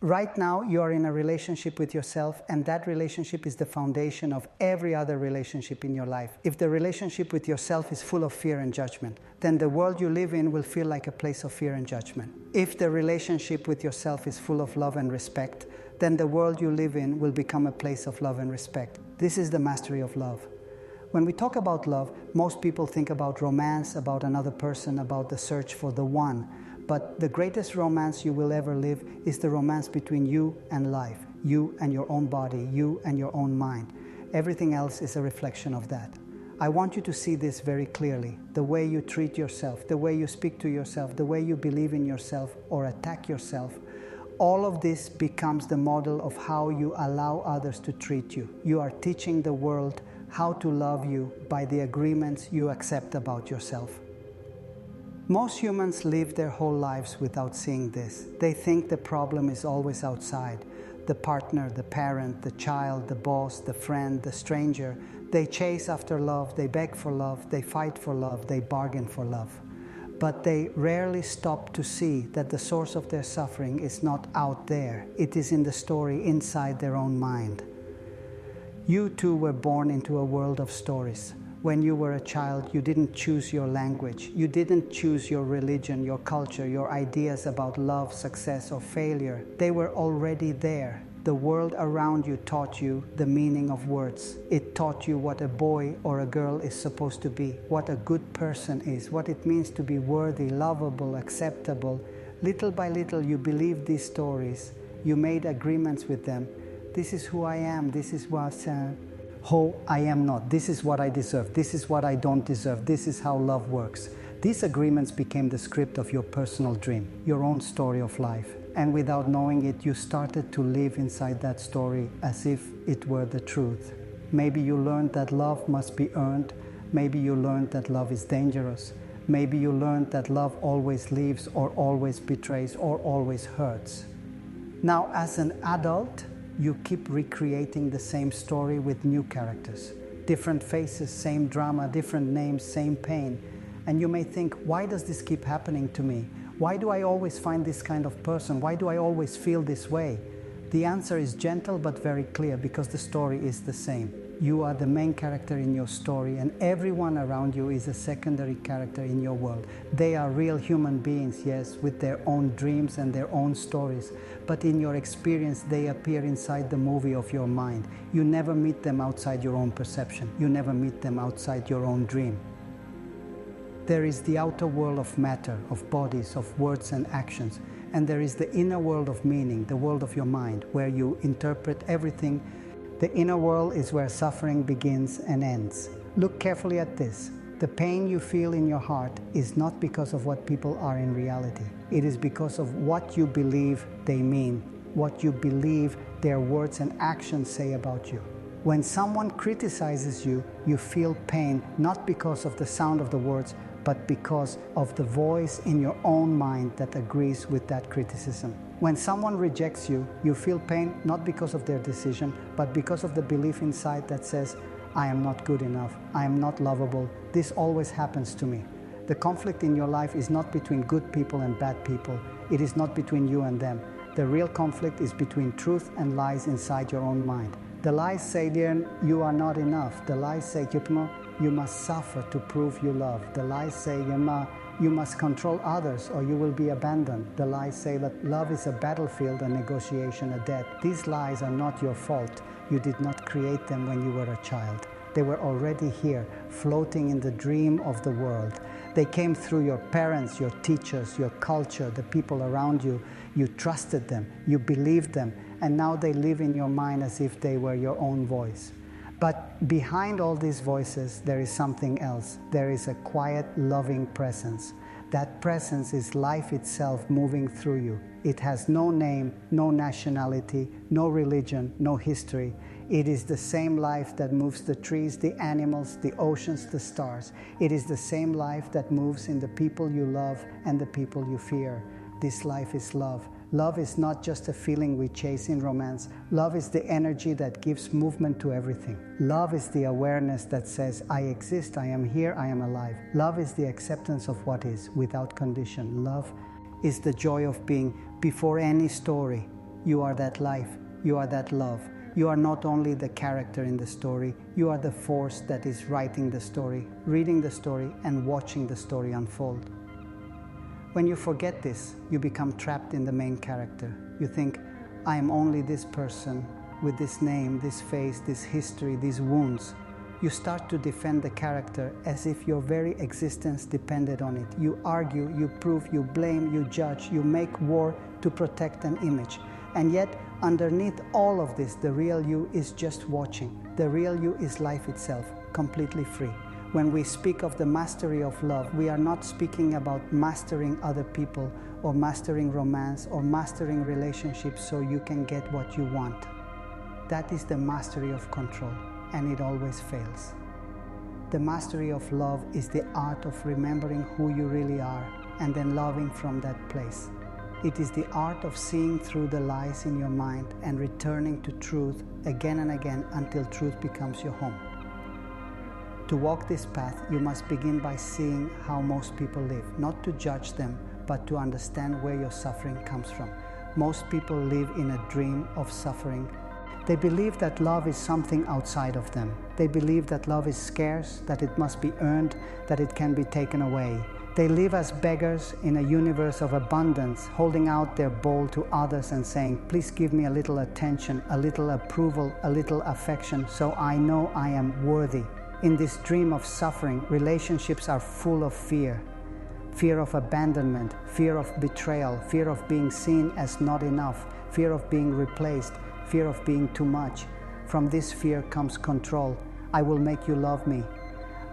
Right now, you are in a relationship with yourself, and that relationship is the foundation of every other relationship in your life. If the relationship with yourself is full of fear and judgment, then the world you live in will feel like a place of fear and judgment. If the relationship with yourself is full of love and respect, then the world you live in will become a place of love and respect. This is the mastery of love. When we talk about love, most people think about romance, about another person, about the search for the one. But the greatest romance you will ever live is the romance between you and life, you and your own body, you and your own mind. Everything else is a reflection of that. I want you to see this very clearly. The way you treat yourself, the way you speak to yourself, the way you believe in yourself or attack yourself, all of this becomes the model of how you allow others to treat you. You are teaching the world how to love you by the agreements you accept about yourself. Most humans live their whole lives without seeing this. They think the problem is always outside. The partner, the parent, the child, the boss, the friend, the stranger. They chase after love, they beg for love, they fight for love, they bargain for love. But they rarely stop to see that the source of their suffering is not out there. It is in the story inside their own mind. You too were born into a world of stories. When you were a child, you didn't choose your language. You didn't choose your religion, your culture, your ideas about love, success, or failure. They were already there. The world around you taught you the meaning of words. It taught you what a boy or a girl is supposed to be, what a good person is, what it means to be worthy, lovable, acceptable. Little by little, you believed these stories. You made agreements with them. This is who I am. This is what who I am not. This is what I deserve. This is what I don't deserve. This is how love works. These agreements became the script of your personal dream, your own story of life. And without knowing it, you started to live inside that story as if it were the truth. Maybe you learned that love must be earned. Maybe you learned that love is dangerous. Maybe you learned that love always leaves or always betrays or always hurts. Now, as an adult, you keep recreating the same story with new characters. Different faces, same drama, different names, same pain. And you may think, why does this keep happening to me? Why do I always find this kind of person? Why do I always feel this way? The answer is gentle but very clear, because the story is the same. You are the main character in your story, and everyone around you is a secondary character in your world. They are real human beings, yes, with their own dreams and their own stories. But in your experience, they appear inside the movie of your mind. You never meet them outside your own perception. You never meet them outside your own dream. There is the outer world of matter, of bodies, of words and actions. And there is the inner world of meaning, the world of your mind, where you interpret everything. The inner world is where suffering begins and ends. Look carefully at this. The pain you feel in your heart is not because of what people are in reality. It is because of what you believe they mean, what you believe their words and actions say about you. When someone criticizes you, you feel pain not because of the sound of the words, but because of the voice in your own mind that agrees with that criticism. When someone rejects you, you feel pain not because of their decision, but because of the belief inside that says, I am not good enough, I am not lovable, this always happens to me. The conflict in your life is not between good people and bad people. It is not between you and them. The real conflict is between truth and lies inside your own mind. The lies say, dear, you are not enough. The lies say, you must suffer to prove you love. The lies say, you must control others or you will be abandoned. The lies say that love is a battlefield, a negotiation, a debt. These lies are not your fault. You did not create them when you were a child. They were already here, floating in the dream of the world. They came through your parents, your teachers, your culture, the people around you. You trusted them, you believed them, and now they live in your mind as if they were your own voice. But behind all these voices, there is something else. There is a quiet, loving presence. That presence is life itself moving through you. It has no name, no nationality, no religion, no history. It is the same life that moves the trees, the animals, the oceans, the stars. It is the same life that moves in the people you love and the people you fear. This life is love. Love is not just a feeling we chase in romance. Love is the energy that gives movement to everything. Love is the awareness that says, I exist, I am here, I am alive. Love is the acceptance of what is, without condition. Love is the joy of being before any story. You are that life. You are that love. You are not only the character in the story, you are the force that is writing the story, reading the story, and watching the story unfold. When you forget this, you become trapped in the main character. You think, I am only this person with this name, this face, this history, these wounds. You start to defend the character as if your very existence depended on it. You argue, you prove, you blame, you judge, you make war to protect an image. And yet, underneath all of this, the real you is just watching. The real you is life itself, completely free. When we speak of the mastery of love, we are not speaking about mastering other people or mastering romance or mastering relationships so you can get what you want. That is the mastery of control, and it always fails. The mastery of love is the art of remembering who you really are and then loving from that place. It is the art of seeing through the lies in your mind and returning to truth again and again until truth becomes your home. To walk this path, you must begin by seeing how most people live, not to judge them, but to understand where your suffering comes from. Most people live in a dream of suffering. They believe that love is something outside of them. They believe that love is scarce, that it must be earned, that it can be taken away. They live as beggars in a universe of abundance, holding out their bowl to others and saying, please give me a little attention, a little approval, a little affection, so I know I am worthy. In this dream of suffering, relationships are full of fear. Fear of abandonment, fear of betrayal, fear of being seen as not enough, fear of being replaced, fear of being too much. From this fear comes control. I will make you love me.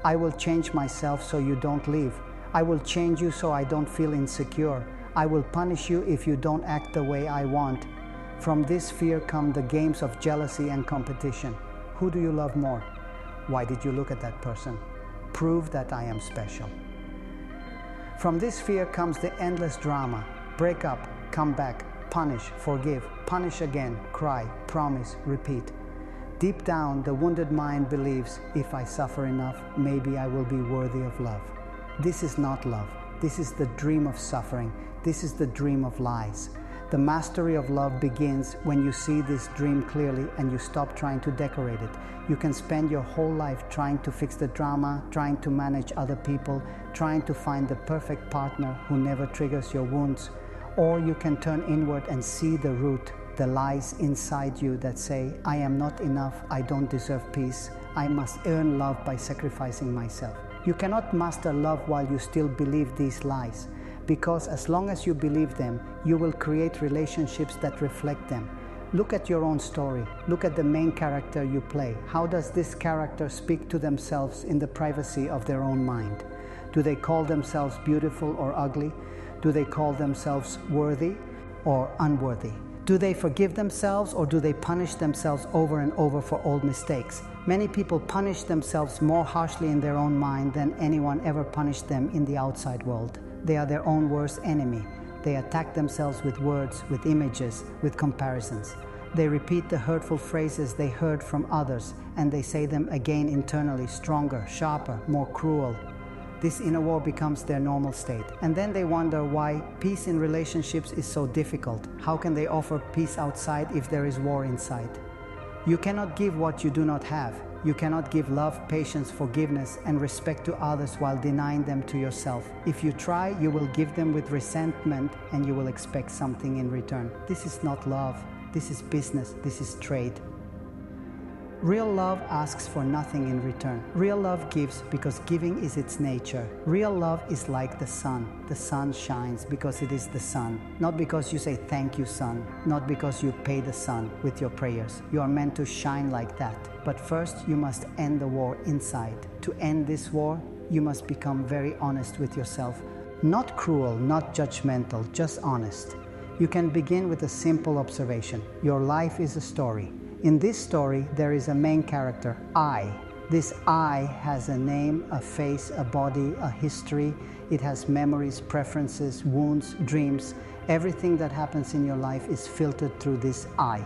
I will change myself so you don't leave. I will change you so I don't feel insecure. I will punish you if you don't act the way I want. From this fear come the games of jealousy and competition. Who do you love more? Why did you look at that person? Prove that I am special. From this fear comes the endless drama. Break up, come back, punish, forgive, punish again, cry, promise, repeat. Deep down, the wounded mind believes, if I suffer enough, maybe I will be worthy of love. This is not love. This is the dream of suffering. This is the dream of lies. The mastery of love begins when you see this dream clearly and you stop trying to decorate it. You can spend your whole life trying to fix the drama, trying to manage other people, trying to find the perfect partner who never triggers your wounds. Or you can turn inward and see the root, the lies inside you that say, I am not enough, I don't deserve peace, I must earn love by sacrificing myself. You cannot master love while you still believe these lies. Because as long as you believe them, you will create relationships that reflect them. Look at your own story. Look at the main character you play. How does this character speak to themselves in the privacy of their own mind? Do they call themselves beautiful or ugly? Do they call themselves worthy or unworthy? Do they forgive themselves or do they punish themselves over and over for old mistakes? Many people punish themselves more harshly in their own mind than anyone ever punished them in the outside world. They are their own worst enemy. They attack themselves with words, with images, with comparisons. They repeat the hurtful phrases they heard from others, and they say them again internally, stronger, sharper, more cruel. This inner war becomes their normal state. And then they wonder why peace in relationships is so difficult. How can they offer peace outside if there is war inside? You cannot give what you do not have. You cannot give love, patience, forgiveness, and respect to others while denying them to yourself. If you try, you will give them with resentment and you will expect something in return. This is not love. This is business. This is trade. Real love asks for nothing in return. Real love gives because giving is its nature. Real love is like the sun. The sun shines because it is the sun. Not because you say thank you, sun. Not because you pay the sun with your prayers. You are meant to shine like that. But first, you must end the war inside. To end this war, you must become very honest with yourself. Not cruel, not judgmental, just honest. You can begin with a simple observation. Your life is a story. In this story, there is a main character, I. This I has a name, a face, a body, a history. It has memories, preferences, wounds, dreams. Everything that happens in your life is filtered through this I.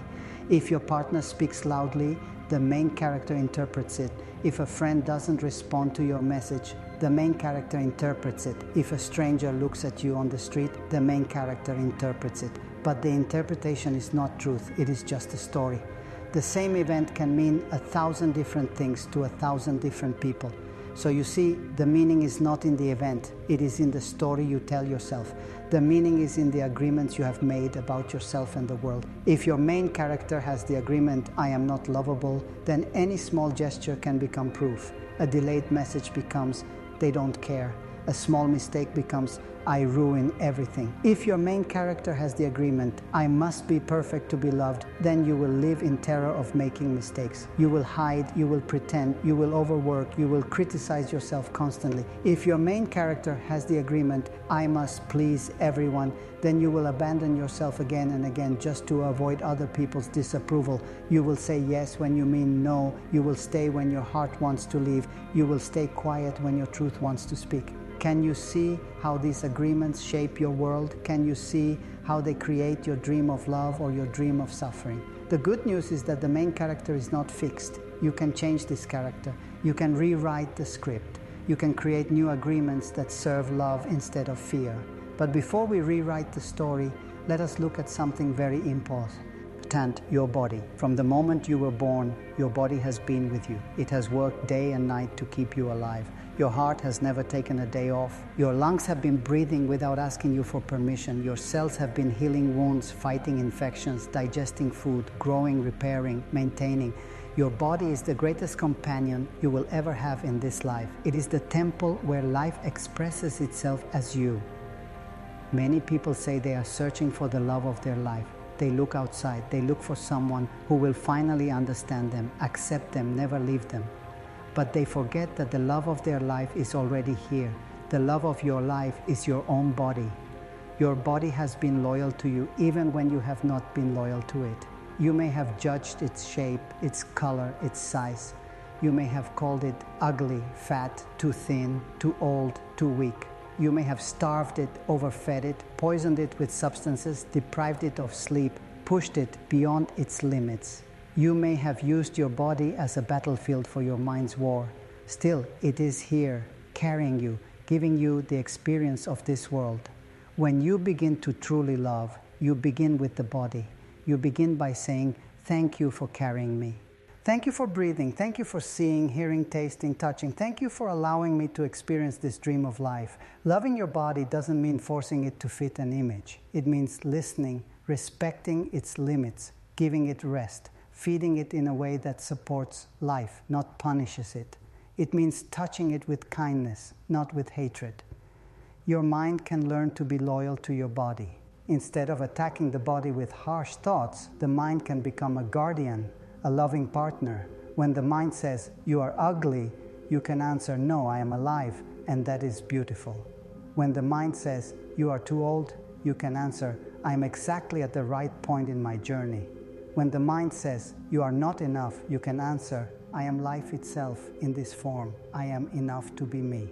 If your partner speaks loudly, the main character interprets it. If a friend doesn't respond to your message, the main character interprets it. If a stranger looks at you on the street, the main character interprets it. but the interpretation is not truth, it is just a story. The same event can mean 1,000 different things to 1,000 different people. So you see, the meaning is not in the event, it is in the story you tell yourself. The meaning is in the agreements you have made about yourself and the world. If your main character has the agreement, I am not lovable, then any small gesture can become proof. A delayed message becomes, they don't care. A small mistake becomes, I ruin everything. If your main character has the agreement, I must be perfect to be loved, then you will live in terror of making mistakes. You will hide, you will pretend, you will overwork, you will criticize yourself constantly. If your main character has the agreement, I must please everyone, then you will abandon yourself again and again just to avoid other people's disapproval. You will say yes when you mean no. You will stay when your heart wants to leave. You will stay quiet when your truth wants to speak. Can you see how these agreements shape your world? Can you see how they create your dream of love or your dream of suffering? The good news is that the main character is not fixed. You can change this character. You can rewrite the script. You can create new agreements that serve love instead of fear. But before we rewrite the story, let us look at something very important, your body. From the moment you were born, your body has been with you. It has worked day and night to keep you alive. Your heart has never taken a day off. Your lungs have been breathing without asking you for permission. Your cells have been healing wounds, fighting infections, digesting food, growing, repairing, maintaining. Your body is the greatest companion you will ever have in this life. It is the temple where life expresses itself as you. Many people say they are searching for the love of their life. They look outside. They look for someone who will finally understand them, accept them, never leave them. But they forget that the love of their life is already here. The love of your life is your own body. Your body has been loyal to you even when you have not been loyal to it. You may have judged its shape, its color, its size. You may have called it ugly, fat, too thin, too old, too weak. You may have starved it, overfed it, poisoned it with substances, deprived it of sleep, pushed it beyond its limits. You may have used your body as a battlefield for your mind's war. Still, it is here, carrying you, giving you the experience of this world. When you begin to truly love, you begin with the body. You begin by saying, thank you for carrying me. Thank you for breathing. Thank you for seeing, hearing, tasting, touching. Thank you for allowing me to experience this dream of life. Loving your body doesn't mean forcing it to fit an image. It means listening, respecting its limits, giving it rest, feeding it in a way that supports life, not punishes it. It means touching it with kindness, not with hatred. Your mind can learn to be loyal to your body. Instead of attacking the body with harsh thoughts, the mind can become a guardian, a loving partner. When the mind says, you are ugly, you can answer, no, I am alive, and that is beautiful. When the mind says, you are too old, you can answer, I am exactly at the right point in my journey. When the mind says, you are not enough, you can answer, I am life itself in this form. I am enough to be me.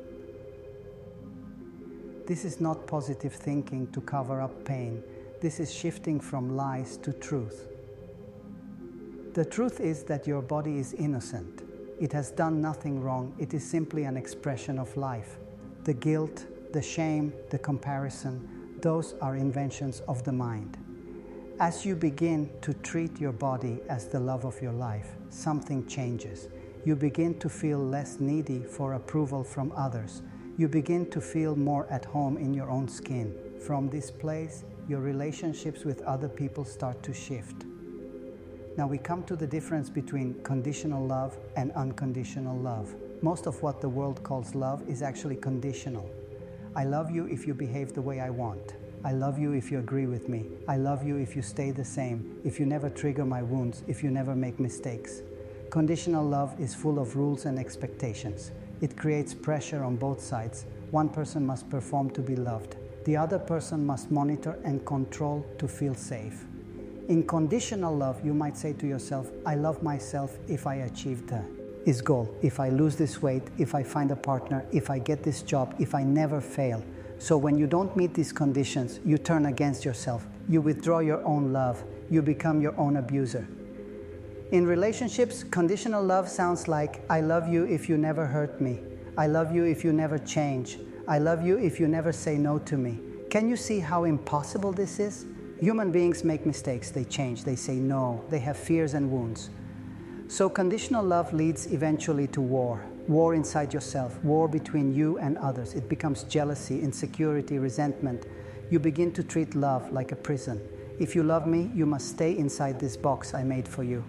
This is not positive thinking to cover up pain. This is shifting from lies to truth. The truth is that your body is innocent. It has done nothing wrong. It is simply an expression of life. The guilt, the shame, the comparison, those are inventions of the mind. As you begin to treat your body as the love of your life, something changes. You begin to feel less needy for approval from others. You begin to feel more at home in your own skin. From this place, your relationships with other people start to shift. Now we come to the difference between conditional love and unconditional love. Most of what the world calls love is actually conditional. I love you if you behave the way I want. I love you if you agree with me. I love you if you stay the same, if you never trigger my wounds, if you never make mistakes. Conditional love is full of rules and expectations. It creates pressure on both sides. One person must perform to be loved. The other person must monitor and control to feel safe. In conditional love, you might say to yourself, I love myself if I achieve this goal, if I lose this weight, if I find a partner, if I get this job, if I never fail. So when you don't meet these conditions, you turn against yourself. You withdraw your own love. You become your own abuser. In relationships, conditional love sounds like, I love you if you never hurt me. I love you if you never change. I love you if you never say no to me. Can you see how impossible this is? Human beings make mistakes, they change, they say no, they have fears and wounds. So conditional love leads eventually to war. War inside yourself, war between you and others. It becomes jealousy, insecurity, resentment. You begin to treat love like a prison. If you love me, you must stay inside this box I made for you.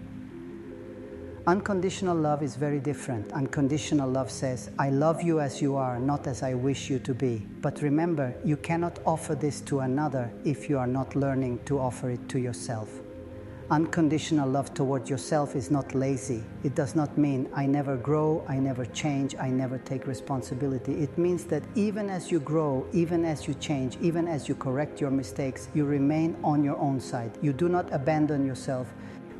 Unconditional love is very different. Unconditional love says, I love you as you are, not as I wish you to be. But remember, you cannot offer this to another if you are not learning to offer it to yourself. Unconditional love toward yourself is not lazy. It does not mean I never grow, I never change, I never take responsibility. It means that even as you grow, even as you change, even as you correct your mistakes, you remain on your own side. You do not abandon yourself.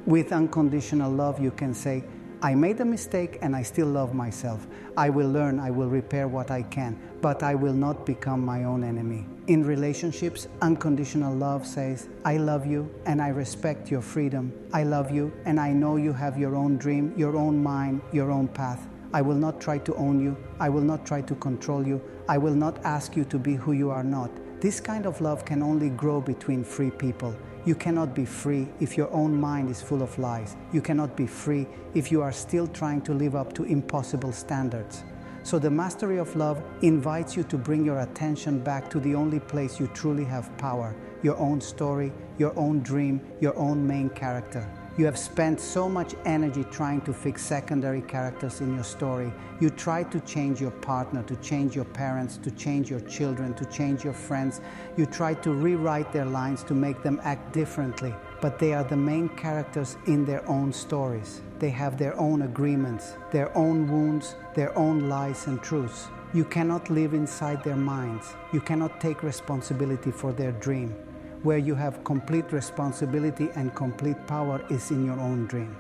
With unconditional love, you can say, I made a mistake and I still love myself. I will learn, I will repair what I can, but I will not become my own enemy. In relationships, unconditional love says, I love you and I respect your freedom. I love you and I know you have your own dream, your own mind, your own path. I will not try to own you. I will not try to control you. I will not ask you to be who you are not. This kind of love can only grow between free people. You cannot be free if your own mind is full of lies. You cannot be free if you are still trying to live up to impossible standards. So the mastery of love invites you to bring your attention back to the only place you truly have power, your own story, your own dream, your own main character. You have spent so much energy trying to fix secondary characters in your story. You try to change your partner, to change your parents, to change your children, to change your friends. You try to rewrite their lines to make them act differently. But they are the main characters in their own stories. They have their own agreements, their own wounds, their own lies and truths. You cannot live inside their minds. You cannot take responsibility for their dream. Where you have complete responsibility and complete power is in your own dream.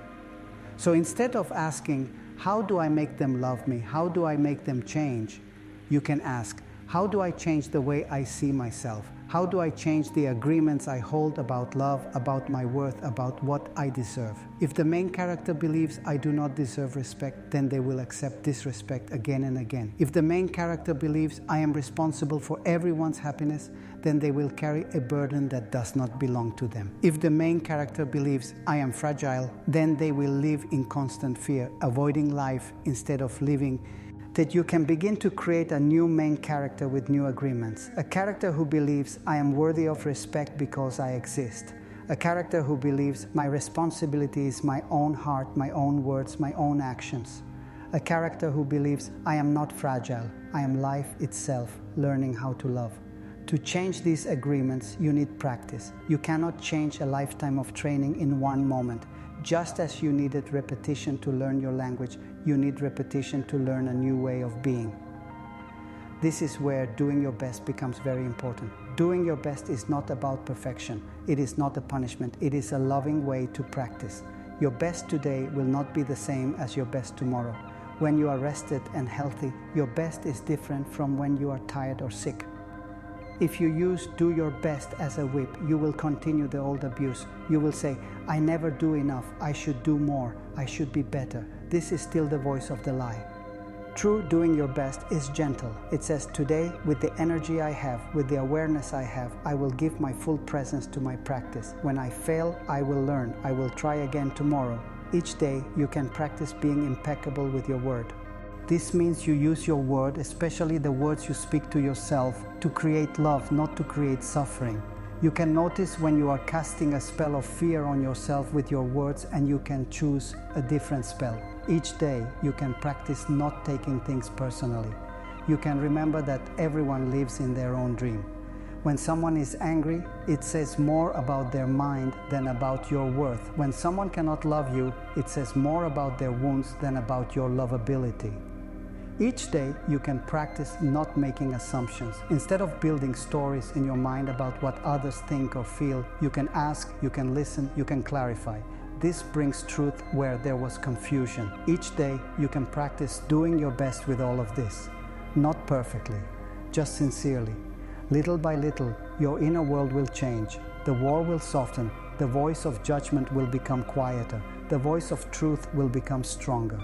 So instead of asking, how do I make them love me? How do I make them change? You can ask, how do I change the way I see myself? How do I change the agreements I hold about love, about my worth, about what I deserve? If the main character believes I do not deserve respect, then they will accept disrespect again and again. If the main character believes I am responsible for everyone's happiness, then they will carry a burden that does not belong to them. If the main character believes I am fragile, then they will live in constant fear, avoiding life instead of living. That you can begin to create a new main character with new agreements. A character who believes I am worthy of respect because I exist. A character who believes my responsibility is my own heart, my own words, my own actions. A character who believes I am not fragile. I am life itself, learning how to love. To change these agreements, you need practice. You cannot change a lifetime of training in one moment. Just as you needed repetition to learn your language, you need repetition to learn a new way of being. This is where doing your best becomes very important. Doing your best is not about perfection. It is not a punishment. It is a loving way to practice. Your best today will not be the same as your best tomorrow. When you are rested and healthy, your best is different from when you are tired or sick. If you use do your best as a whip, you will continue the old abuse. You will say, I never do enough, I should do more, I should be better. This is still the voice of the lie. True doing your best is gentle. It says, today, with the energy I have, with the awareness I have, I will give my full presence to my practice. When I fail, I will learn. I will try again tomorrow. Each day, you can practice being impeccable with your word. This means you use your word, especially the words you speak to yourself, to create love, not to create suffering. You can notice when you are casting a spell of fear on yourself with your words, and you can choose a different spell. Each day, you can practice not taking things personally. You can remember that everyone lives in their own dream. When someone is angry, it says more about their mind than about your worth. When someone cannot love you, it says more about their wounds than about your lovability. Each day, you can practice not making assumptions. Instead of building stories in your mind about what others think or feel, you can ask, you can listen, you can clarify. This brings truth where there was confusion. Each day, you can practice doing your best with all of this. Not perfectly, just sincerely. Little by little, your inner world will change. The war will soften. The voice of judgment will become quieter. The voice of truth will become stronger.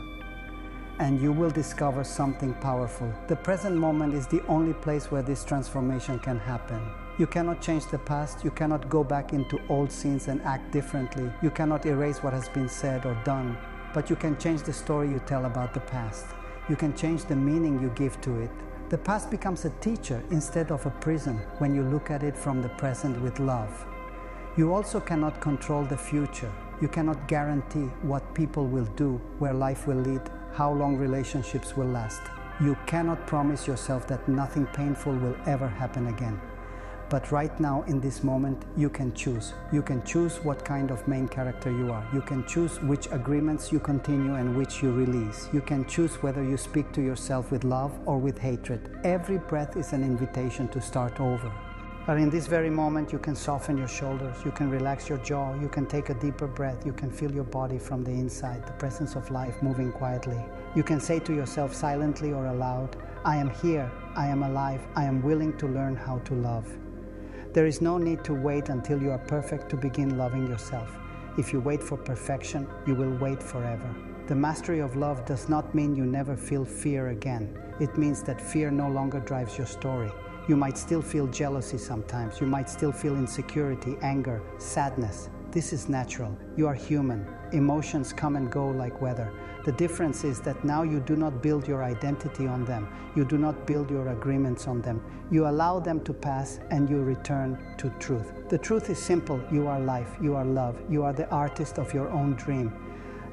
And you will discover something powerful. The present moment is the only place where this transformation can happen. You cannot change the past. You cannot go back into old sins and act differently. You cannot erase what has been said or done. But you can change the story you tell about the past. You can change the meaning you give to it. The past becomes a teacher instead of a prison when you look at it from the present with love. You also cannot control the future. You cannot guarantee what people will do, where life will lead, how long relationships will last. You cannot promise yourself that nothing painful will ever happen again. But right now, in this moment, you can choose. You can choose what kind of main character you are. You can choose which agreements you continue and which you release. You can choose whether you speak to yourself with love or with hatred. Every breath is an invitation to start over. But in this very moment, you can soften your shoulders, you can relax your jaw, you can take a deeper breath, you can feel your body from the inside, the presence of life moving quietly. You can say to yourself silently or aloud, I am here, I am alive, I am willing to learn how to love. There is no need to wait until you are perfect to begin loving yourself. If you wait for perfection, you will wait forever. The mastery of love does not mean you never feel fear again. It means that fear no longer drives your story. You might still feel jealousy sometimes. You might still feel insecurity, anger, sadness. This is natural. You are human. Emotions come and go like weather. The difference is that now you do not build your identity on them. You do not build your agreements on them. You allow them to pass and you return to truth. The truth is simple. You are life. You are love. You are the artist of your own dream.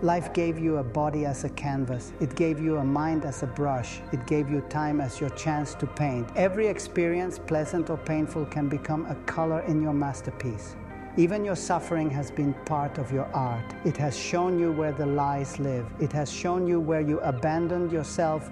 Life gave you a body as a canvas. It gave you a mind as a brush. It gave you time as your chance to paint. Every experience, pleasant or painful, can become a color in your masterpiece. Even your suffering has been part of your art. It has shown you where the lies live. It has shown you where you abandoned yourself.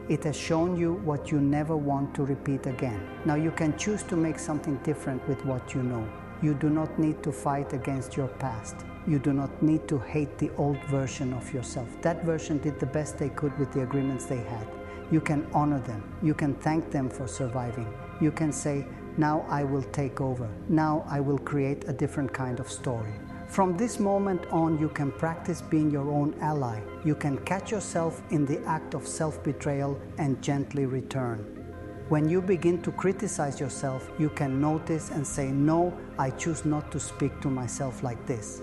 It has shown you what you never want to repeat again. Now you can choose to make something different with what you know. You do not need to fight against your past. You do not need to hate the old version of yourself. That version did the best they could with the agreements they had. You can honor them. You can thank them for surviving. You can say, now I will take over. Now I will create a different kind of story. From this moment on, you can practice being your own ally. You can catch yourself in the act of self-betrayal and gently return. When you begin to criticize yourself, you can notice and say, no, I choose not to speak to myself like this.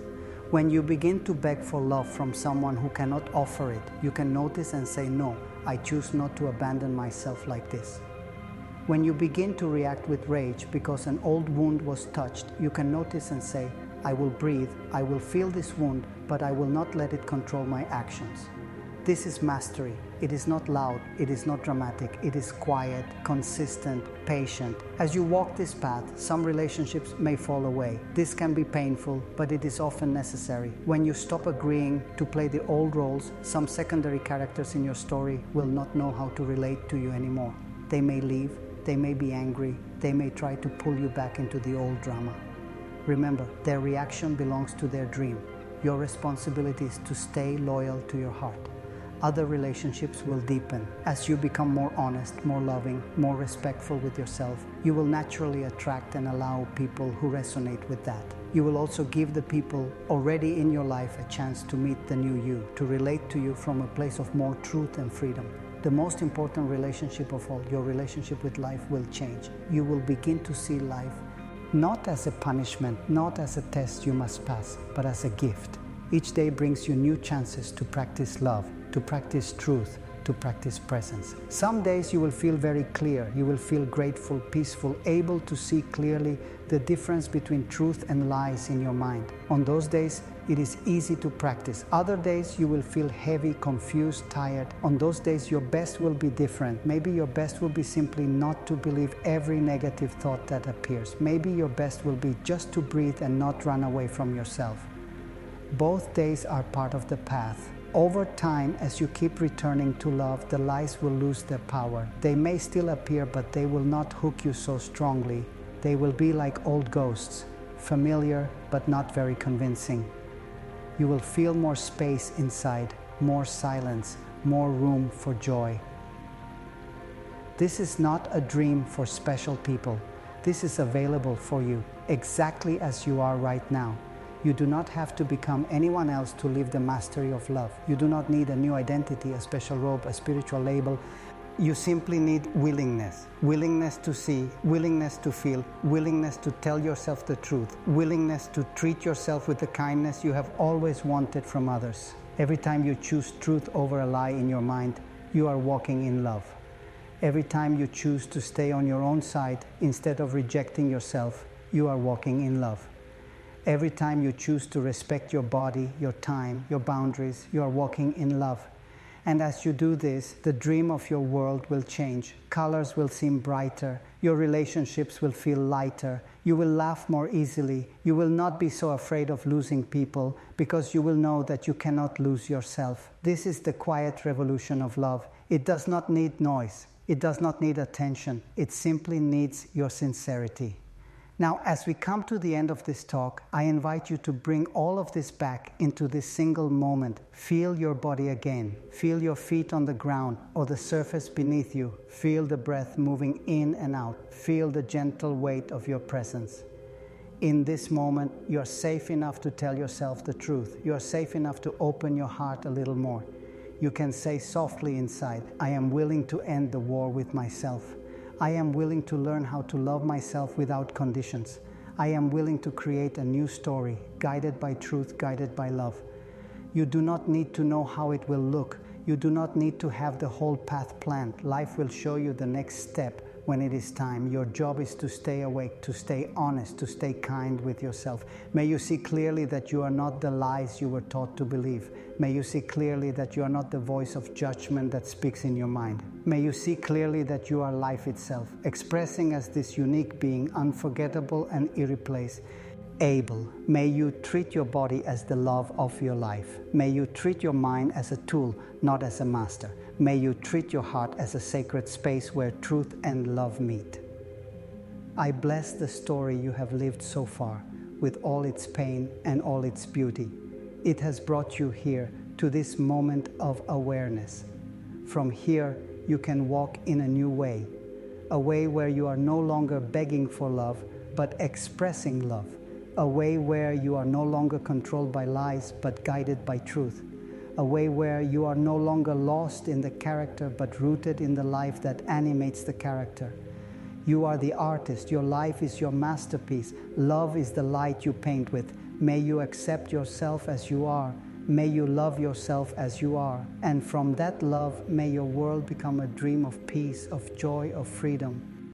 When you begin to beg for love from someone who cannot offer it, you can notice and say, no, I choose not to abandon myself like this. When you begin to react with rage because an old wound was touched, you can notice and say, I will breathe, I will feel this wound, but I will not let it control my actions. This is mastery. It is not loud, it is not dramatic, it is quiet, consistent, patient. As you walk this path, some relationships may fall away. This can be painful, but it is often necessary. When you stop agreeing to play the old roles, some secondary characters in your story will not know how to relate to you anymore. They may leave, they may be angry, they may try to pull you back into the old drama. Remember, their reaction belongs to their dream. Your responsibility is to stay loyal to your heart. Other relationships will deepen. As you become more honest, more loving, more respectful with yourself, you will naturally attract and allow people who resonate with that. You will also give the people already in your life a chance to meet the new you, to relate to you from a place of more truth and freedom. The most important relationship of all, your relationship with life, will change. You will begin to see life not as a punishment, not as a test you must pass, but as a gift. Each day brings you new chances to practice love, to practice truth, to practice presence. Some days you will feel very clear, you will feel grateful, peaceful, able to see clearly the difference between truth and lies in your mind. On those days, it is easy to practice. Other days you will feel heavy, confused, tired. On those days your best will be different. Maybe your best will be simply not to believe every negative thought that appears. Maybe your best will be just to breathe and not run away from yourself. Both days are part of the path. Over time, as you keep returning to love, the lies will lose their power. They may still appear, but they will not hook you so strongly. They will be like old ghosts, familiar but not very convincing. You will feel more space inside, more silence, more room for joy. This is not a dream for special people. This is available for you, exactly as you are right now. You do not have to become anyone else to live the mastery of love. You do not need a new identity, a special robe, a spiritual label. You simply need willingness. Willingness to see, willingness to feel, willingness to tell yourself the truth, willingness to treat yourself with the kindness you have always wanted from others. Every time you choose truth over a lie in your mind, you are walking in love. Every time you choose to stay on your own side instead of rejecting yourself, you are walking in love. Every time you choose to respect your body, your time, your boundaries, you are walking in love. And as you do this, the dream of your world will change. Colors will seem brighter. Your relationships will feel lighter. You will laugh more easily. You will not be so afraid of losing people because you will know that you cannot lose yourself. This is the quiet revolution of love. It does not need noise. It does not need attention. It simply needs your sincerity. Now, as we come to the end of this talk, I invite you to bring all of this back into this single moment. Feel your body again. Feel your feet on the ground or the surface beneath you. Feel the breath moving in and out. Feel the gentle weight of your presence. In this moment, you're safe enough to tell yourself the truth. You're safe enough to open your heart a little more. You can say softly inside, I am willing to end the war with myself. I am willing to learn how to love myself without conditions. I am willing to create a new story, guided by truth, guided by love. You do not need to know how it will look. You do not need to have the whole path planned. Life will show you the next step when it is time. Your job is to stay awake, to stay honest, to stay kind with yourself. May you see clearly that you are not the lies you were taught to believe. May you see clearly that you are not the voice of judgment that speaks in your mind. May you see clearly that you are life itself, expressing as this unique being, unforgettable and irreplaceable. May you treat your body as the love of your life. May you treat your mind as a tool, not as a master. May you treat your heart as a sacred space where truth and love meet. I bless the story you have lived so far, with all its pain and all its beauty. It has brought you here to this moment of awareness. From here, you can walk in a new way, a way where you are no longer begging for love, but expressing love, a way where you are no longer controlled by lies, but guided by truth, a way where you are no longer lost in the character, but rooted in the life that animates the character. You are the artist. Your life is your masterpiece. Love is the light you paint with. May you accept yourself as you are. May you love yourself as you are. And from that love, may your world become a dream of peace, of joy, of freedom.